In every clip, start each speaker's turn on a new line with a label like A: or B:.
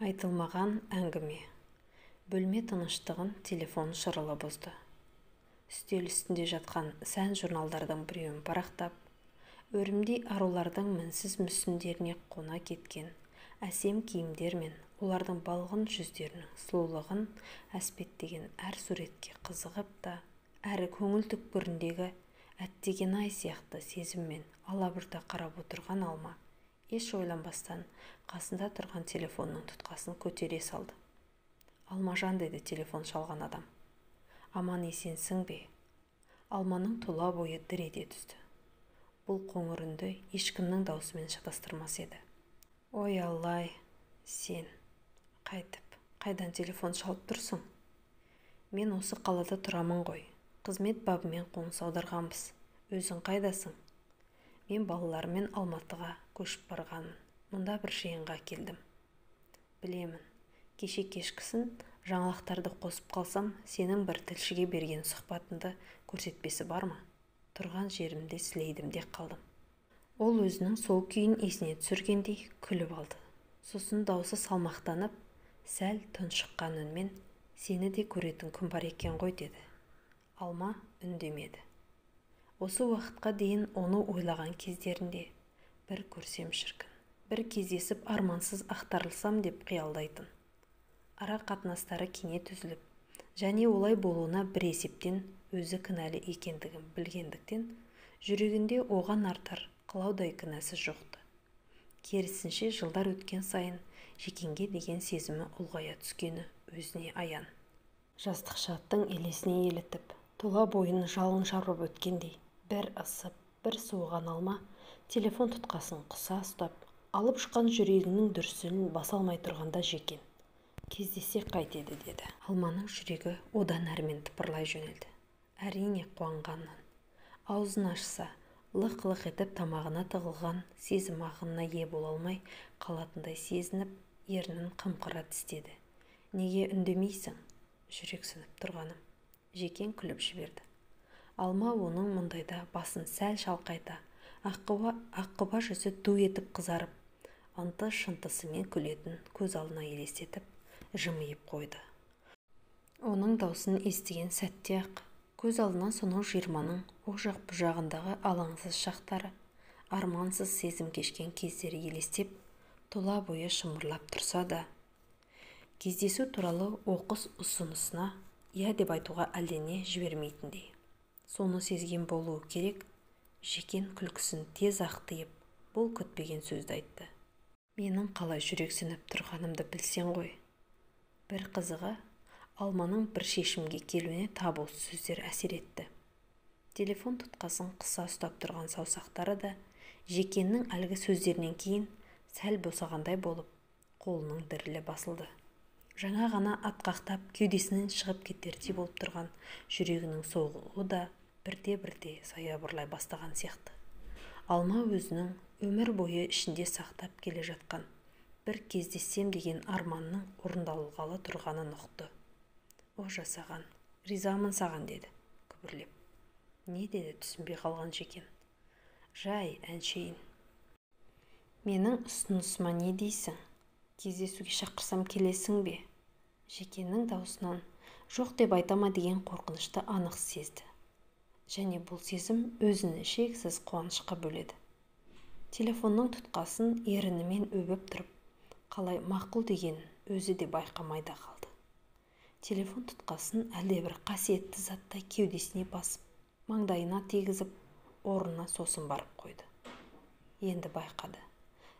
A: Айтылмаған әңгіме. Бөлме тыныштығын телефон шырылы бұзды. Үстел үстінде жатқан сән журналдардың біреуін парақтап, өрімдей арулардың мінсіз мүсіндеріне қона кеткен әсем киімдер мен олардың балғын жүздерінің сұлулығын әспеттеген әр суретке қызығып та, әрі көңіл түкпіріндегі әттеген-ай сияқты сезіммен алабұрта қарап отырған Алма еш ойланбастан қасында тұрған телефонның тұтқасын көтере салды. «Алмажан», деді телефон шалған адам. «Аман есенсің бе?» Алманың тұла бойы дір ете түсті. Бұл қоңыр үнді ешкімнің даусымен шатастырмас еді. «Ой Аллай, сен қайдан телефон шалып тұрсың?» «Мен осы қалада тұрамын ғой. Қызмет бабымен қоныс аударғанбыз. Өзің қайдасың?» «Мен балалармен Алматыға көшіп барғанмын. Мұнда бір жиынға келдім». «Білемін. Кеше кешкісін жаңалықтарды қосып қалсам, сенің бір тілшіге берген сұхбатыңды көрсетпесі бар ма? Тұрған жерімде сілейдім де қалдым». Ол өзінің сол күйін есіне түсіргендей күліп алды. Сосын даусы салмақтанып, сәл тұншыққан үнмен, «Сені де көретін күн бар екен ғой», деді. Алма үндемеді. Осы уақытқа дейін оны ойлаған кездерінде бір көрсем шіркін, бір кездесіп армансыз ақтарылсам деп қиялдайтын. Ара қатынастары кенет үзіліп, және олай болуына бір есептен өзі кінәлі екендігін білгендіктен, жүрегінде оған артар қылаудай кінәсі жоқты. Керісінше жылдар өткен сайын Жекенге деген сезімі ұлғая түскені өзіне аян. Жастық шаттың елесіне елітіп, тұла бойын жалын шарпып өткендей, бір ысып, бір суыған Алма телефон тұтқасын қыса ұстап, алып ұшқан жүрегінің дүрсілін баса алмай тұрғанда Жекен: «Кездесе қайтеді», деді. Алманың жүрегі одан әрмен тыпырлай жөнелді. Әрине қуанғаннан. Аузын ашса, лық-лық етіп тамағына тығылған сезім ағынына ие бола алмай қалатындай сезініп, ернін қымқыра тістеді. «Неге үндемейсің?» «Жүрексініп тұрғаным». Жекен күліп жіберді. Алма оның мұндайда басын сәл шалқайта, аққұба жүзі ду етіп қызарып, ынты-шынтысымен күлетін көз алдына елестетіп, жымиып қойды. Оның даусын естіген сәтте-ақ көз алдына сонау жиырманың о жақ бұжағындағы алаңсыз шақтары, армансыз сезім кешкен кездері елестеп, тұла бойы шымырлап тұрса да, кездесу туралы оқыс ұсынысына «я» деп айтуға әлдене жібермейтіндей. Соны сезген болуы керек. Жекен күлкісін тез ақтиып, бұл күтпеген сөзді айтты. «Менің қалай жүрексініп тұрғанымды білсең ғой». Бір қызығы, Алманың бір шешімге келуіне тап осы сөздер әсер етті. Телефон тұтқасын қыса ұстап тұрған саусақтары да Жекеннің әлгі сөздерінен кейін сәл босағандай болып, қолының дірілі басылды. Жаңа ғана атқақтап кеудесінен шығып кетердей болып тұрған жүрегінің соғуы да бірте-бірте саябырлай бастаған сияқты. Алма өзінің өмір бойы ішінде сақтап келе жатқан бір кездессем деген арманның орындалғалы тұрғанын ұқты. «О жасаған, ризамын саған», деді күбірлеп. «Не?» деді түсінбей қалған Жекен. «Жай, әншейін». «Менің ұсынысыма не дейсің? Кездесуге шақырсам келесің бе?» Жекеннің даусынан жоқ деп айтама деген қорқынышты анық сезді. Және бұл сезім өзіне шексіз қуанышқа бөледі. Телефонның тұтқасын ерінімен өбіп тұрып, қалай мақұл деген өзі де байқамай да қалды. Телефон тұтқасын әлдебір қасиетті заттай кеудесіне басып, маңдайына тигізіп, орнына сосын барып қойды. Енді байқады.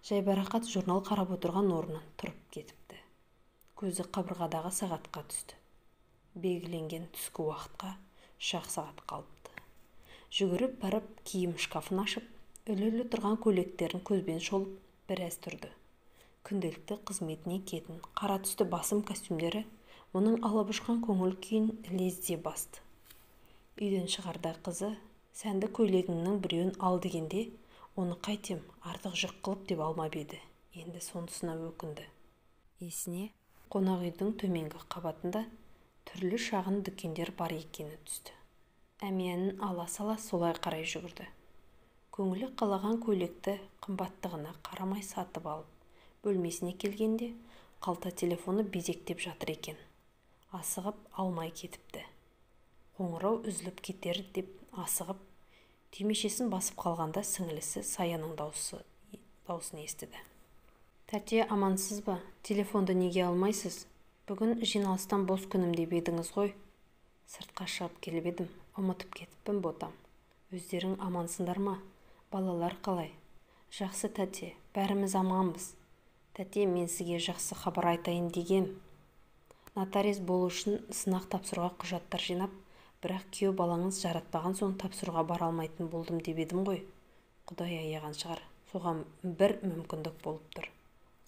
A: Жайбарақат журнал қарап отырған орнынан тұрып кетіпті. Көзі қабырғадағы сағатқа түсті. Белгіленген түскі уақытқа 3 сағат қалыпты. Жүгіріп барып киім шкафын ашып, үлілі тұрған көйлектерін көзбен шолып біраз тұрды. Күнделікті қызметіне киетін қара түсті басым костюмдері оның алып ұшқан көңіл күйін лезде басты. Үйден шығарда қызы «Сәнді көйлегіңнің біреуін ал» дегенде, оны қайтем, артық жүк қылып деп алмап еді. Енді сонысына өкінді. Есіне қонақ үйдің төменгі қабатында түрлі шағын дүкендер бар екені түсті. Әмиянын ала сала солай қарай жүгірді. Көңілі қалаған көйлекті қымбаттығына қарамай сатып алып, бөлмесіне келгенде қалта телефоны безектеп жатыр екен. Асығып алмай кетіпті. Қоңырау үзіліп кетер деп асығып, түймешесін басып қалғанда сіңілісі Саяның даусын естіді. Тәте, амансыз ба? Телефонды неге алмайсыз? Бүгін жиналыстан бос күнім деп едіңіз ғой. Сыртқа шығып келіп едім, ұмытып кетіппін ботам. Өздерің амансыңдар ма? Балалар қалай? Жақсы тәте, бәріміз аманбыз. Тәте, мен сізге жақсы хабар айтайын дегем. Нотариус болу үшін сынақ тапсыруға құжаттар жинап, бірақ күйеу балаңыз жаратпаған соң тапсыруға бара алмайтын болдым деп едім ғой. Құдай аяған шығар, соған бір мүмкіндік болып тұр.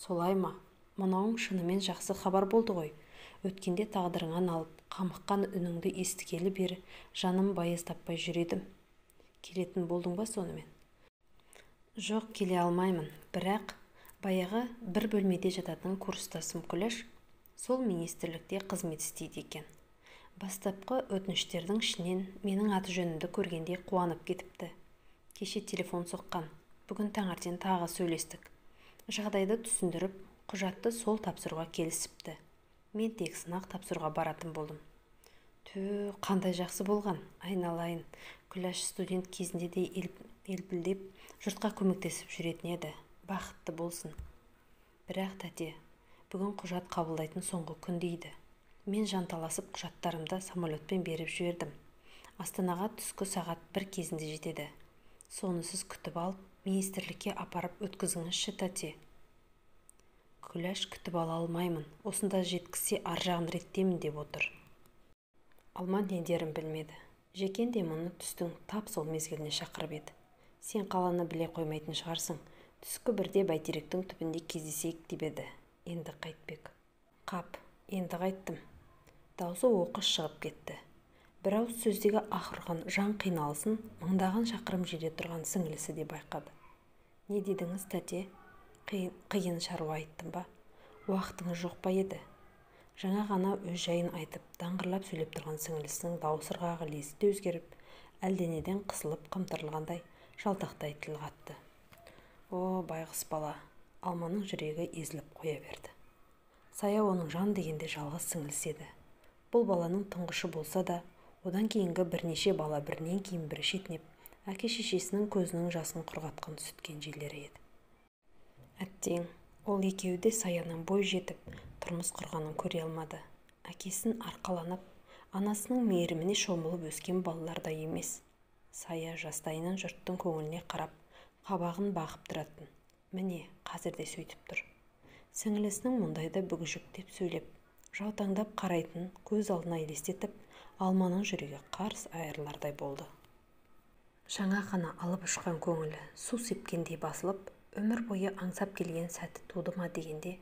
A: Солай ма? Мынауың шынымен жақсы хабар болды ғой. Өткенде тағдырыңнан алып, қамыққан үніңді естігелі бері жаным байыз таппай жүредім. Келетін болдың ба сонымен? Жоқ, келе алмаймын, бірақ баяғы бір бөлмеде жататын курстасым Күләш сол министрлікте қызмет істейді екен. Бастапқы өтініштердің ішінен менің аты жөнімді көргенде қуанып кетіпті. Кеше телефон соққан, бүгін таңертең тағы сөйлестік. Жағдайды түсіндіріп, құжатты сол тапсыруға келісіпті. Мен тек сынақ тапсыруға баратын болдым. Қандай жақсы болған, айналайын. Күләш студент кезінде де елпілдеп, жұртқа көмектесіп жүретін еді. Бақытты болсын. Бірақ тәте, бүгін құжат қабылдайтын соңғы күн дейді. Мен жанталасып құжаттарымды самолетпен беріп жібердім. Астанаға түскі сағат 1 кезінде жетеді. Соны сіз күтіп алып, министрлікке апарып өткізіңізші тәте. Күләш, күтіп ала алмаймын. Осында жеткізсе ар жағын реттемін деп отыр. Алман не дерін білмеді. Жекен де мұны түстің тап сол мезгіліне шақырып еді. Сен қаланы біле қоймайтын шығарсың. Түскі бірде бәйтеректің түбінде кездесейік деп еді. Енді қайтпек. Қап, енді қайттым. Даусы оқыс шығып кетті. Бір ауыз сөздегі ақырған жан қиналысын мыңдаған шақырым жерде тұрған сіңілісі де байқады. Не дедіңіз тәте? Қиын шаруа айттым ба? Уақытыңыз жоқ па еді? Жаңа ғана өз жайын айтып, даңғырлап сөйлеп тұрған сіңілісінің дауыс ырғағы лезі де өзгеріп, әлденеден қысылып қымтырылғандай, жалтақтай тіл қатты. О, байғұс бала, Алманың жүрегі езіліп қоя берді. Сая оның жан дегенде жалғыз сіңілісі еді. Бұл баланың тұңғышы болса да, одан кейінгі бірнеше бала бірінен кейін бірі шетінеп, әке-шешесінің көзінің жасын құрғатқан сүткен желері еді. Әттең, ол екеуі де Саяның бой жетіп, тұрмыс құрғанын көре алмады. Әкесін арқаланып, анасының мейіріміне шомылып өскен балаларда емес. Сая жастайынан жұрттың көңіліне қарап, қабағын бағып тұратын. Міне, қазір де сөйтіп тұр. Сіңілісінің мұндайда бүгіжіктеп сөйлеп, жаутаңдап қарайтын көз алдына елестетіп, Алманың жүрегі қарс айырылардай болды. Жаңа ғана алып ұшқан көңілі су сепкендей басылып, өмір бойы аңсап келген сәті туды ма дегенде,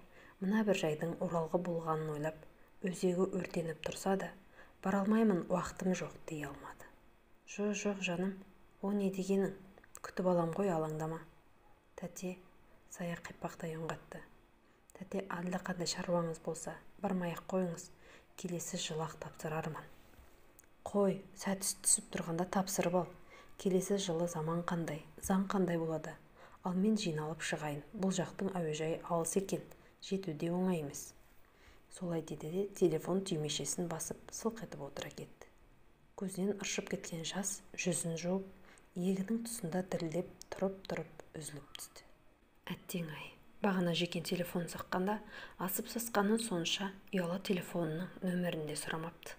A: мына бір жайдың оралғы болғанын ойлап, өзегі өртеніп тұрса да, бара алмаймын, уақытым жоқ дей алмады. Жоқ, жаным, о не дегенің? Күтіп алам ғой, алаңдама. Тәте, Сая қипақтай үн қатты. Тәте, әлде қандай шаруаңыз болса, бармай-ақ қойыңыз, келесі жылы-ақ тапсырармын. Қой, сәт түсіп тұрғанда тапсырып ал. Келесі жылы заман қандай, заң қандай болады. Ал мен жиналып шығайын. Бұл жақтың әуежайы алыс екен, жетуде оңай емес. Солай деді де телефон түймешесін басып, сылқ етіп отыра кетті. Көзінен ыршып кеткен жас жүзін жуып, иегінің тұсында дірілдеп тұрып үзіліп түсті. Әттең-ай, бағана Жекен телефон соққанда асып сасқаны сонша ұялы телефонының нөмірінде сұрамапты.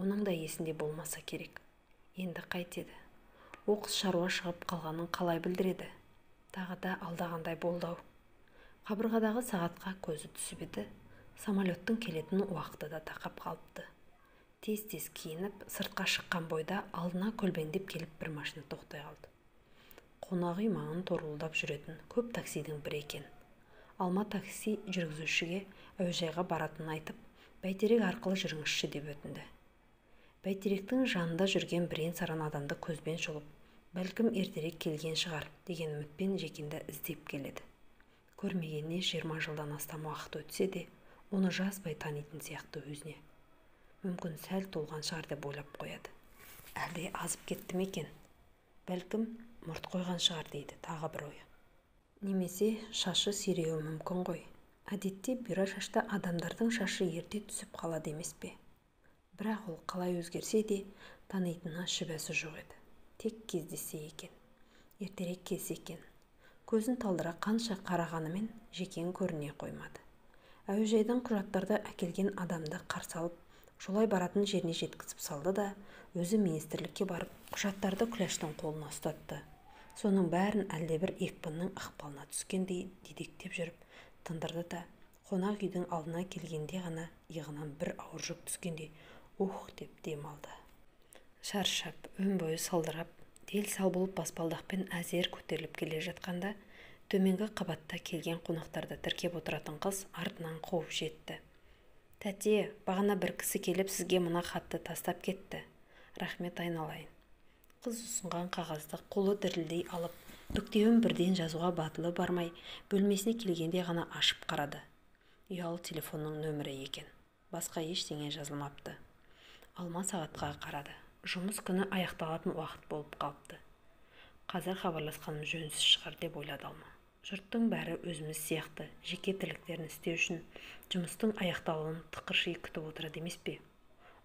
A: Оның да есінде болмаса керек. Енді қайтеді? Оқыс шаруа шығып қалғанын қалай білдіреді? Тағы да алдағандай болды-ау. Қабырғадағы сағатқа көзі түсіп еді, самолеттің келетін уақыты да тақап қалыпты. Тез-тез киініп, сыртқа шыққан бойда алдына көлбеңдеп келіп бір машина тоқтай қалды. Қонақ үй маңын торуылдап жүретін көп таксидің бірі екен. Алма такси жүргізушіге әуежайға баратынын айтып, бәйтерек арқылы жүріңізші деп өтінді. Бәйтеректің жанында жүрген бірен-саран адамды көзбен шолып, бәлкім ертерек келген шығар деген үмітпен Жекенді іздеп келеді. Көрмегеніне 20 жылдан астам уақыт өтсе де, оны жазбай танитын сияқты өзіне. Мүмкін сәл толған шығар деп ойлап қояды. Әлде азып кетті ме екен? Бәлкім мұрт қойған шығар дейді тағы бір ойы. Немесе шашы сиреуі мүмкін ғой. Әдетте бұйра шашты адамдардың шашы ерте түсіп қалады емес пе? Бірақ ол қалай өзгерсе де танитынына шүбәсі жоқ еді. Тек кездессе екен, ертерек келсе екен. Көзін талдыра қанша қарағанымен жекен көріне қоймады. Әуежайдан құжаттарды әкелген адамды қарсы алып, жолай баратын жеріне жеткізіп салды да, өзі министрлікке барып, құжаттарды күләштің қолына ұстатты. Соның бәрін әлдебір екпіннің ықпалына түскендей дедектеп жүріп, тындырды да, қонақ үйдің алдына келгенде ғана иығынан бір ауыр жүк түскендей, ух деп дем алды. Шаршап, өн бойы салдырап, дел-сал болып баспалдақпен әзер көтеріліп келе жатқанда, төменгі қабатта келген қонақтарды тіркеп отыратын қыз артынан қуып жетті. Тәте, бағана бір кісі келіп сізге мына хатты тастап кетті. Рахмет, айналайын. Қыз ұсынған қағазды қолы дірілдей алып, бүктеуін бірден жазуға батылы бармай, бөлмесіне келгенде ғана ашып қарады. Ұялы телефонның нөмірі екен. Басқа ештеңе жазылмапты. Алма сағатқа қарады. Жұмыс күні аяқталатын уақыт болып қалыпты. Қазір хабарласқаным жөнсіз шығар деп ойлады Алма. Жұрттың бәрі өзіміз сияқты жеке тірліктерін істеу үшін жұмыстың аяқталуын тықырши күтіп отырады емес пе?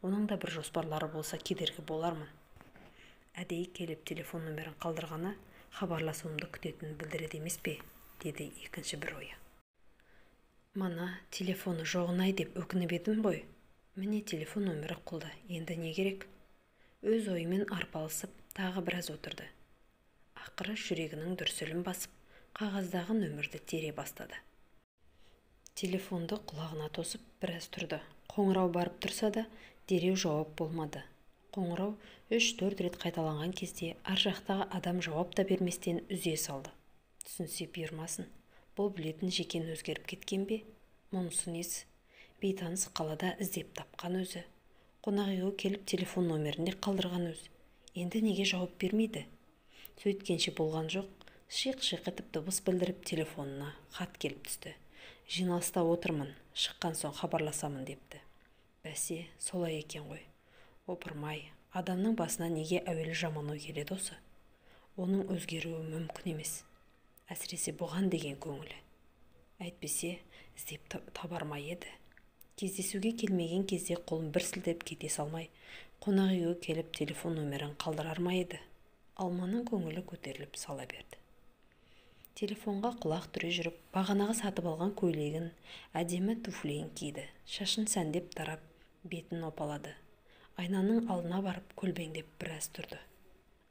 A: Оның да бір жоспарлары болса кедергі болармын. Әдейі келіп телефон нөмірін қалдырғаны хабарласуымды күтетінін білдіреді емес пе? Деді екінші бір ойы. Мана телефоны жоғын-ай деп өкініп едім ғой. Міне телефон нөмірі қолда. Енді не керек? Өз ойымен арпалысып тағы біраз отырды. Ақыры жүрегінің дүрсілін басып, қағаздағы нөмірді тере бастады. Телефонды құлағына тосып біраз тұрды. Қоңырау барып тұрса да, дереу жауап болмады. Қоңырау 3-4 рет қайталанған кезде ар жақтағы адам жауап та берместен үзе салды. Түсінсе бұйырмасын. Бұл білетін жекен өзгеріп кеткен бе? Мұнысы несі? Бейтаныс қалада іздеп тапқан өзі. Қонақ үйге келіп телефон нөмірінде қалдырған өзі. Енді неге жауап бермейді? Сөйткенше болған жоқ. Шиқ-шиқ етіп дыбыс білдіріп телефонына хат келіп түсті. Жиналыста отырмын, шыққан соң хабарласамын депті. Бәсе, солай екен ғой. Опырмай, адамның басына неге әуелі жаман ой келеді осы? Оның өзгеруі мүмкін емес. Әсіресе бұған деген көңілі. Әйтпесе, іздеп табармай еді. Кездесуге келмеген кезде қолын бір сілтеп кете салмай, қонақ үйге келіп телефон нөмірін қалдырар ма еді? Алманың көңілі көтеріліп сала берді. Телефонға құлақ түре жүріп, бағанағы сатып алған көйлегін, әдемі туфлиін киді. Шашын сәндеп тарап, бетін опалады. Айнаның алдына барып көлбеңдеп біраз тұрды.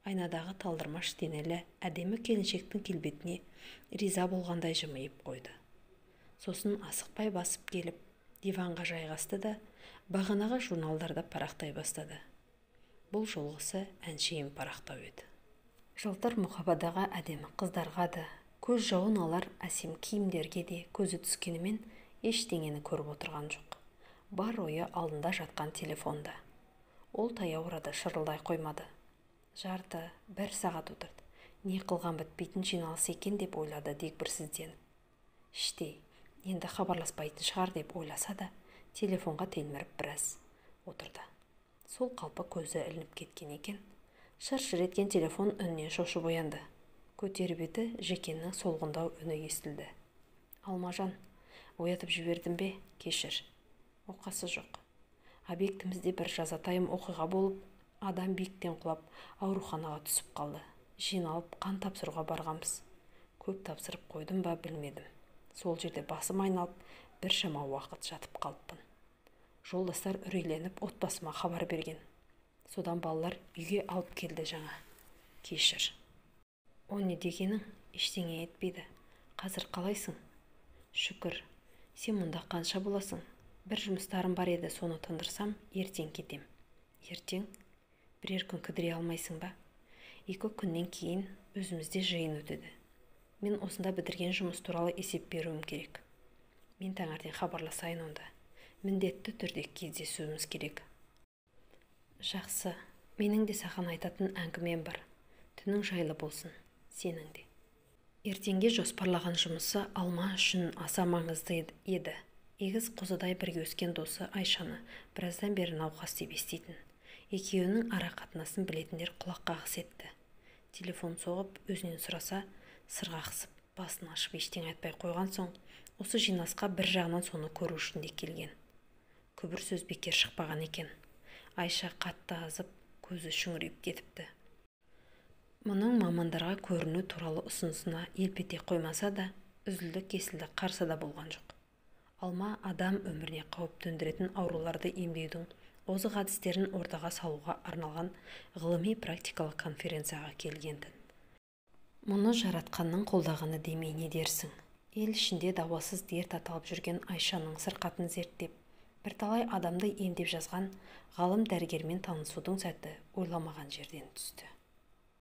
A: Айнадағы талдырмаш денелі әдемі келіншектің келбетіне риза болғандай жымиып қойды. Сосын асықпай басып келіп, диванға жайғасты да, бағанағы журналдарды парақтай бастады. Бұл жолғысы әншейін парақтау еді. Жылтыр мұқабадағы әдемі қыздарға да, көз жауын алар әсем киімдерге де көзі түскенімен ештеңені көріп отырған жоқ. Бар ойы алдында жатқан телефонда. Ол таяу арада шырылдай қоймады. Жарты, 1 сағат отырды. Не қылған бітпейтін жиналыс екен деп ойлады дегбірсізденіп. Іштей, енді хабарласпайтын шығар деп ойласа да, телефонға телміріп біраз отырды. Сол қалпы көзі ілініп кеткен екен. Шыр-шыр еткен телефон үнінен шошып оянды. Көтеріп еді, Жекеннің солғындау үні естілді. Алмажан, оятып жібердім бе? Кешір. Оқасы жоқ. Объектімізде бір жазатайым оқиға болып, адам биіктен құлап, ауруханаға түсіп қалды. Жиналып, қан тапсыруға барғанбыз. Көп тапсырып қойдым ба білмедім. Сол жерде басым айналып, бір шама уақыт жатып қалыппын. Жолдастар үрейленіп, отбасыма хабар берген. Содан балалар үйге алып келді жаңа. Кешір. О не дегенің? Ештеңе етпейді. Қазір қалайсың? Шүкір. Сен мұнда қанша боласың? Бір жұмыстарым бар еді, соны тындырсам, ертең кетем. Ертең? Бірер күн кідіре алмайсың ба? 2 күннен кейін өзімізде жиын өтеді. Мен осында бітірген жұмыс туралы есеп беруім керек. Мен таңертең хабарласайын онда. Міндетті түрде кездесуіміз керек. Жақсы, менің де саған айтатын әңгімем бар. Түнің жайлы болсын, сенің де. Ертеңге жоспарлаған жұмысы Алма үшін аса маңызды еді. Егіз қозыдай бірге өскен досы Айшаны біраздан бері науқас деп еститін. Екеуінің ара қатынасын білетіндер құлақ қағыс етті. Телефон соғып, өзінен сұраса, сырға қысып, басын ашып ештеңе айтпай қойған соң, осы жинасқа бір жағынан соны көру үшін де келген. Күбір сөз бекер шықпаған екен. Айша қатты азып, көзі шүңірейіп кетіпті. Мұның мамандарға көріну туралы ұсынысына елпете қоймаса да, үзілді-кесілді қарсы да болған жоқ. Алма адам өміріне қауіп төндіретін ауруларды емдеудің озық әдістерін ортаға салуға арналған ғылыми-практикалық конференцияға келгенді. Мұны жаратқанның қолдағаны демей не дерсің? Ел ішінде дауасыз дерт аталып жүрген Айшаның сырқатын зерттеп, бірталай адамды емдеп жазған ғалым дәрігермен танысудың сәті ойламаған жерден түсті.